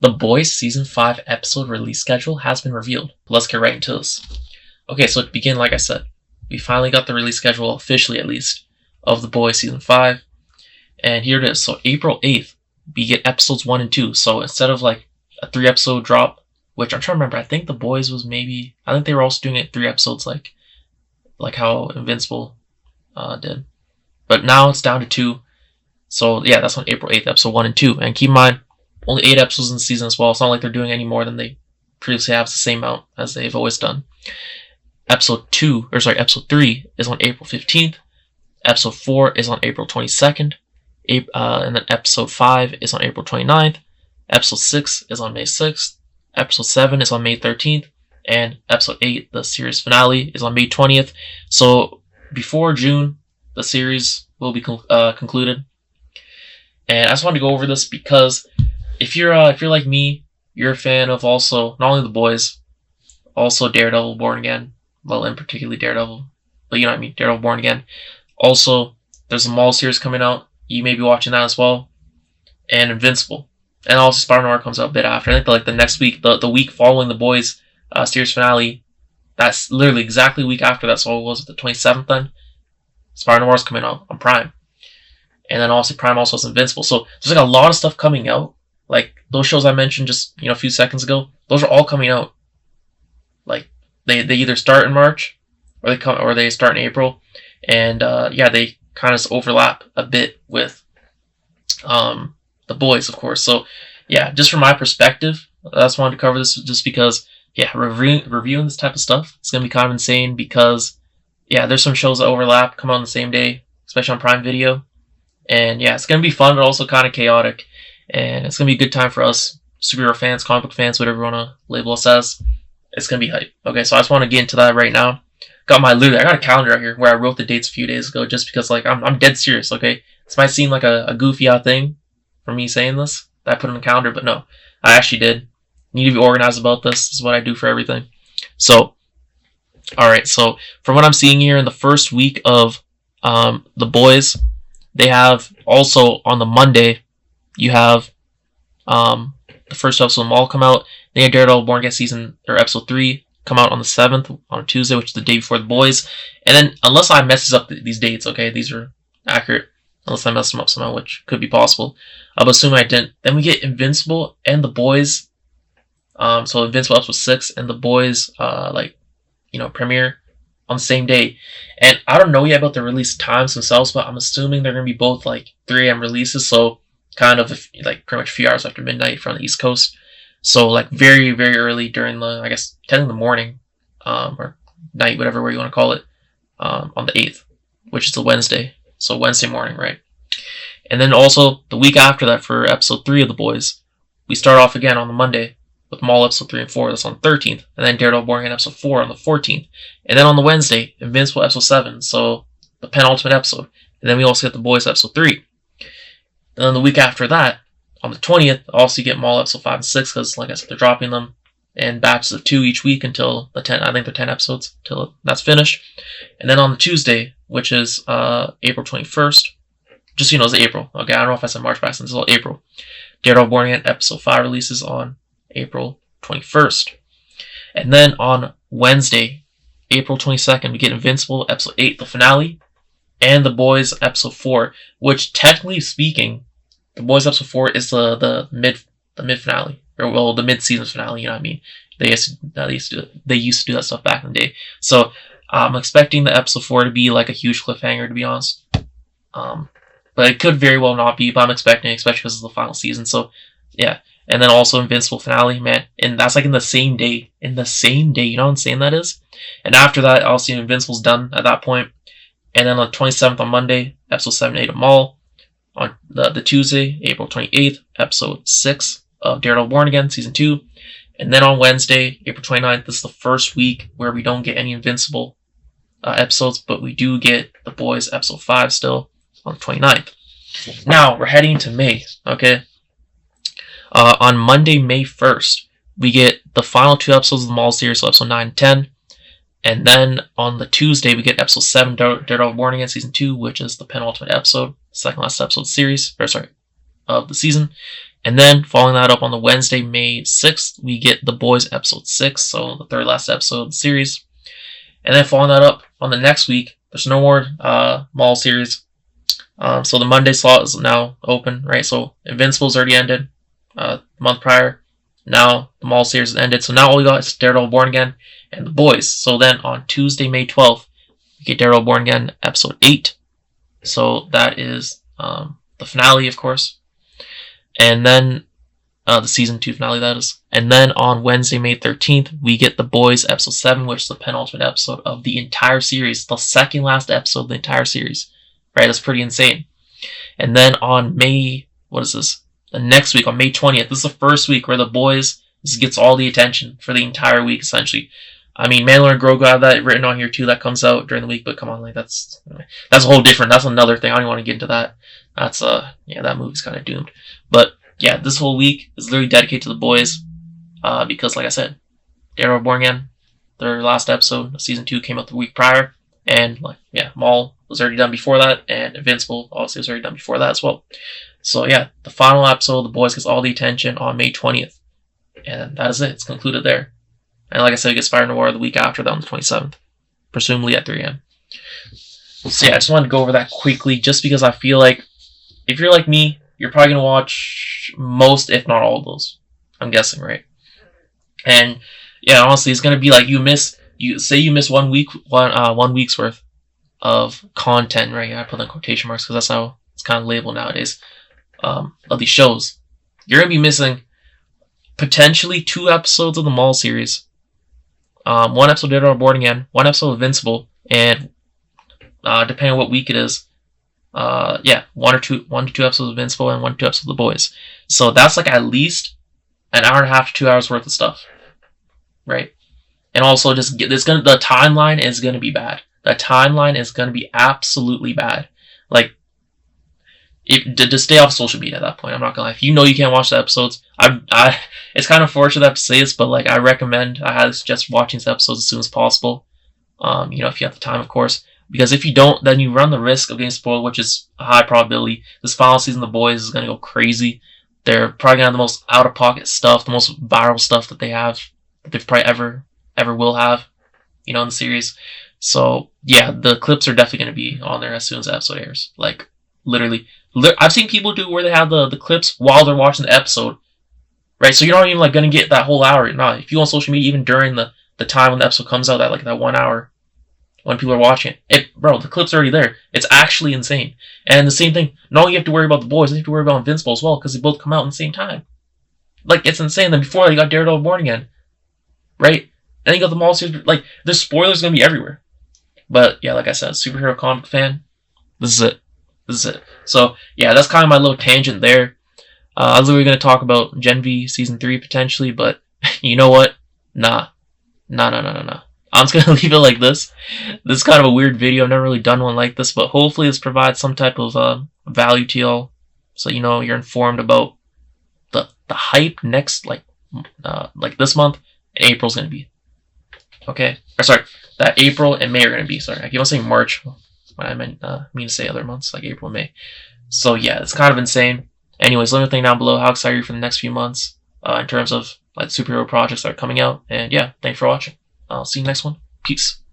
The Boys Season 5 episode release schedule has been revealed. Let's get right into this. Okay, so to begin, like I said, we finally got the release schedule, officially at least, of The Boys Season 5. And here it is. So April 8th, we get episodes 1 and 2. So instead of like a 3-episode drop, which I'm trying to remember, I think The Boys was maybe, I think they were also doing it 3 episodes like how Invincible did. But now it's down to 2. So yeah, that's on April 8th, episode 1 and 2. And keep in mind, only 8 episodes in the season as well. It's not like they're doing any more than they previously have. It's the same amount as they've always done. Episode 3 is on April 15th. Episode 4 is on April 22nd. And then episode 5 is on April 29th. Episode 6 is on May 6th. Episode 7 is on May 13th. And episode 8, the series finale, is on May 20th. So before June, the series will be concluded. And I just wanted to go over this because if you're like me, you're a fan of also not only The Boys, also Daredevil Born Again. Well, in particularly Daredevil, but you know what I mean, Daredevil Born Again. Also, there's a Mall series coming out. You may be watching that as well. And Invincible. And also Spider-Man comes out a bit after. I think like the next week, the week following The Boys series finale, that's literally exactly a week after that. So it was the 27th then. Spider-Man is coming out on Prime. And then also Prime also has Invincible. So there's like a lot of stuff coming out. Like those shows I mentioned just a few seconds ago, those are all coming out. Like they either start in March or they start in April. And they kind of overlap a bit with The Boys, of course. So yeah, just from my perspective, I just wanted to cover this just because reviewing this type of stuff, it's gonna be kind of insane because there's some shows that overlap, come out on the same day, especially on Prime Video. And yeah, it's going to be fun, but also kind of chaotic. And it's going to be a good time for us, superhero fans, comic book fans, whatever you want to label us as. It's going to be hype. Okay, so I just want to get into that right now. I got a calendar out here where I wrote the dates a few days ago just because like I'm dead serious, okay? This might seem like a goofy out thing for me saying this, that I put in the calendar, but no, I actually did. Need to be organized about this. This is what I do for everything. So, alright, so from what I'm seeing here in the first week of The Boys, they have also on the Monday, you have the first episode of Mall come out. They have Daredevil Born Again episode 3 come out on the 7th on a Tuesday, which is the day before The Boys. And then, unless I messes up these dates, okay, these are accurate, unless I mess them up somehow, which could be possible. I'll assume I didn't. Then we get Invincible and The Boys. So Invincible episode 6 and The Boys, premiere on the same day. And I don't know yet about the release times themselves, but I'm assuming they're going to be both like 3 a.m. releases, so kind of like pretty much a few hours after midnight from the East Coast. So like very, very early during the, I guess, 10 in the morning, or night, whatever way you want to call it, on the 8th, which is a Wednesday. So Wednesday morning, right? And then also the week after that for episode 3 of The Boys, we start off again on the Monday with Mall episode 3 and 4, that's on the 13th, and then Daredevil Born Again episode 4 on the 14th, and then on the Wednesday, Invincible episode 7, so the penultimate episode, and then we also get The Boys episode 3. And then the week after that, on the 20th, also you get Mall episode 5 and 6, because like I said, they're dropping them in batches of 2 each week until the 10, I think they're 10 episodes, until that's finished. And then on the Tuesday, which is April 21st, just so you know, it's April, okay, I don't know if I said March, but it's all April, Daredevil Born Again episode 5 releases on April 21st. And then on Wednesday, April 22nd, we get Invincible episode 8, the finale, and The Boys episode 4, which technically speaking, The Boys episode 4 is the mid finale, or well, the mid-season finale, you know what I mean? They used to do that stuff back in the day. So I'm expecting the episode 4 to be like a huge cliffhanger, to be honest. But it could very well not be, but I'm expecting it, especially because it's the final season. So yeah. And then also Invincible finale, man. And that's like in the same day. You know how insane that is? And after that, I'll see Invincible's done at that point. And then on the 27th on Monday, episode 7 and 8 of Mall. On the Tuesday, April 28th, episode 6 of Daredevil Born Again, season 2. And then on Wednesday, April 29th, this is the first week where we don't get any Invincible episodes, but we do get The Boys episode 5 still on the 29th. Now, we're heading to May, okay? On Monday, May 1st, we get the final 2 episodes of the Mall series, so episode 9 and 10. And then on the Tuesday, we get episode 7, Daredevil Born Again, season 2, which is the penultimate episode, second last episode of the series, of the season. And then following that up on the Wednesday, May 6th, we get The Boys episode 6, so the third last episode of the series. And then following that up on the next week, there's no more Maul series. So the Monday slot is now open, right? So Invincible's already ended a month prior. Now the Maul series is ended. So now all we got is Daredevil Born Again and The Boys. So then on Tuesday, May 12th, we get Daredevil Born Again episode 8. So that is the finale, of course. And then the season 2 finale, that is. And then on Wednesday, May 13th, we get The Boys episode 7, which is the penultimate episode of the entire series. The second last episode of the entire series. Right? That's pretty insane. And then on May, what is this? The next week, on May 20th, this is the first week where The Boys gets all the attention for the entire week, essentially. I mean, Mandalorian and Grogu have that written on here too. That comes out during the week, but come on, like that's a whole different. That's another thing. I don't even want to get into that. That's that movie's kind of doomed. But yeah, this whole week is literally dedicated to The Boys, because like I said, Daredevil Born Again, their last episode of season 2 came out the week prior, and Maul was already done before that, and Invincible obviously was already done before that as well. So yeah, the final episode of The Boys gets all the attention on May 20th, and that is it. It's concluded there. And like I said, it gets Fire Noir the week after that on the 27th, presumably at 3 a.m. So yeah, I just wanted to go over that quickly, just because I feel like if you're like me, you're probably gonna watch most, if not all of those. I'm guessing, right? And yeah, honestly, it's gonna be like you miss 1 week, one week's worth of content, right? I put in quotation marks because that's how it's kind of labeled nowadays. Of these shows, you're gonna be missing potentially 2 episodes of the Maul series. 1 episode of Daredevil Born Again, 1 episode of Invincible, and depending on what week it is, 1 to 2 episodes of Invincible and 1 to 2 episodes of The Boys. So that's like at least an hour and a half to 2 hours worth of stuff, right? And also the timeline is gonna be bad. The timeline is gonna be absolutely bad. Like, to stay off social media at that point. I'm not gonna lie. If you know you can't watch the episodes, it's kind of unfortunate to have to say this, but like I highly suggest watching these episodes as soon as possible. If you have the time, of course, because if you don't, then you run the risk of getting spoiled, which is a high probability. This final season of The Boys is gonna go crazy. They're probably gonna have the most out of pocket stuff, the most viral stuff that they've probably ever will have, in the series. So yeah, the clips are definitely gonna be on there as soon as the episode airs. Like literally. I've seen people do it where they have the clips while they're watching the episode, right? So you're not even like gonna get that whole hour. No, if you go on social media, even during the time when the episode comes out, that 1 hour when people are watching it, the clip's already there. It's actually insane. And the same thing. Not only you have to worry about The Boys, you have to worry about Invincible as well, because they both come out at the same time. Like, it's insane. Then before that, you got Daredevil Born Again, right? Then you got the Maul series. Like, there's spoilers gonna be everywhere. But yeah, like I said, superhero comic fan, this is it. So yeah, that's kind of my little tangent there. I was literally going to talk about Gen V Season 3 potentially, but you know what? Nah. I'm just going to leave it like this. This is kind of a weird video. I've never really done one like this, but hopefully this provides some type of value to y'all, so you're informed about the hype next, like this month, and April's going to be. Okay? Or sorry, that April and May are going to be. Sorry, I keep on saying March. I mean to say other months like April and May. So yeah, it's kind of insane. Anyways, let me know down below how excited you're for the next few months in terms of like superhero projects that are coming out. And yeah, thanks for watching. I'll see you next one. Peace.